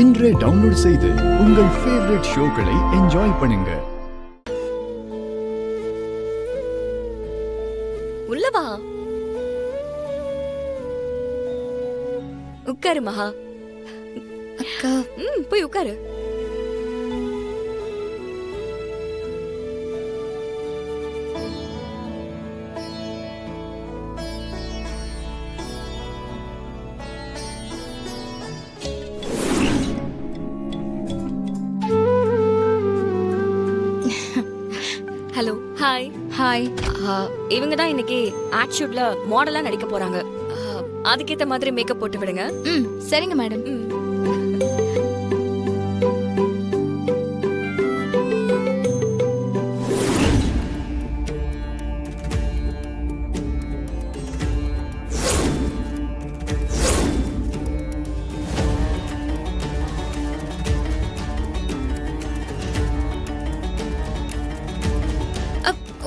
இன்றே டவுன்லோட் செய்து உங்கள் ஃபேவரட் ஷோக்களை என்ஜாய் பண்ணுங்க. உள்ளவா உட்காரு மகா. அக்கா போய் உட்காரு. ஹலோ. ஹாய். ஹாய். இவங்க தான் இன்னைக்கு ஆட் ஷூட்ல மாடலா நடிக்க போறாங்க. அதுக்கேத்த மாதிரி மேக்கப் போட்டு விடுங்க. சரிங்க மேடம்.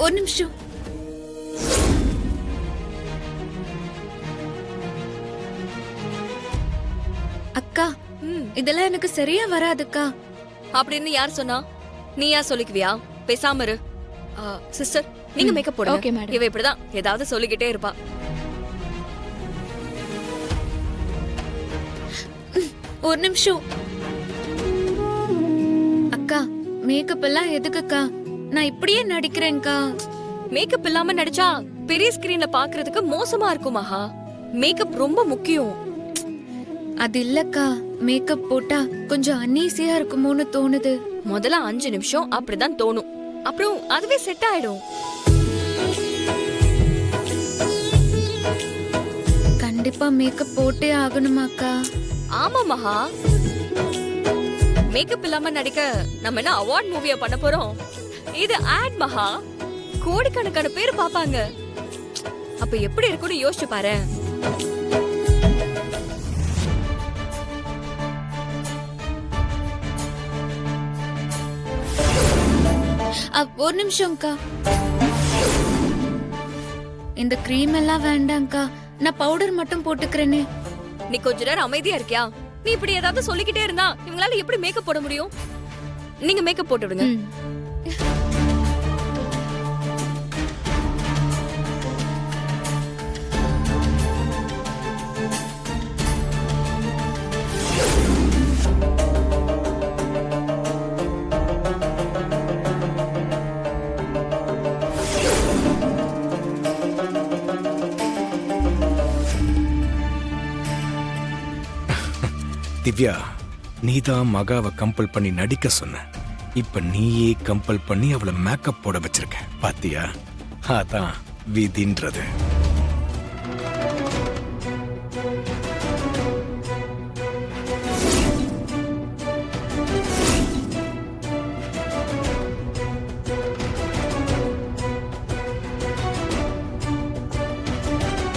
ஒரு நிமிஷம். அக்கா இதெல்லாம் எனக்கு சரியா வராதுக்கா. அப்படின்னு யார் சொன்னா? நீ யார் சொல்லிக்குவியா? பேசாம இரு. சிஸ்டர் நீங்க மேக்கப் போடுங்க. Okay madam. இவ இப்படிதான் ஏதாவது சொல்லிக்கிட்டே இருப்பா. ஒரு நிமிஷம். அக்கா மேக்கப் எல்லாம் எதுக்குக்கா? நான் இப்படியே நடிக்கிறேன்க்கா. மேக்கப் இல்லாம நடிச்சா பெரிய ஸ்கிரீன்ல பாக்குறதுக்கு மோசமா இருக்கும் மகா. மேக்கப் ரொம்ப முக்கியம். அது இல்லக்கா, மேக்கப் போட்டா கொஞ்சம் அன்ஈசியா இருக்குமோன்னு தோணுது. முதல்ல 5 நிமிஷம் அப்படிதான் தோணும். அப்புறம் அதுவே செட் ஆயிடும். கண்டிப்பா மேக்கப் போட்டே ஆகணுமாக்கா? ஆமா மகா. மேக்கப் இல்லாம நடிக்க நம்ம என்ன அவார்ட் மூவியா பண்ண போறோம்? இது ஆட் மகா. கோடிக்கணக்கான பேர் பாப்பாங்க. அப்ப எப்படி இருக்கும்னு யோசிச்சு பாரு. ஒரு நிமிஷம்க்கா. இந்த கிரீம் எல்லாம் வேண்டாம்க்கா, நான் பவுடர் மட்டும் போட்டுக்கிறேனே. நீ கொஞ்ச நேரம் அமைதியா இருக்கியா? நீ இப்படி ஏதாவது சொல்லிக்கிட்டே இருந்தா இவங்களால எப்படி மேக்கப் போட முடியும்? நீங்க மேக்கப் போட்டு விடுங்க. திவ்யா, நீதான் மகாவை கம்பல் பண்ணி நடிக்க சொன்ன. இப்ப நீயே கம்பல் பண்ணி அவளை மேக்கப் போட வச்சிருக்க. பாத்தியா? அதான் விதின்றது.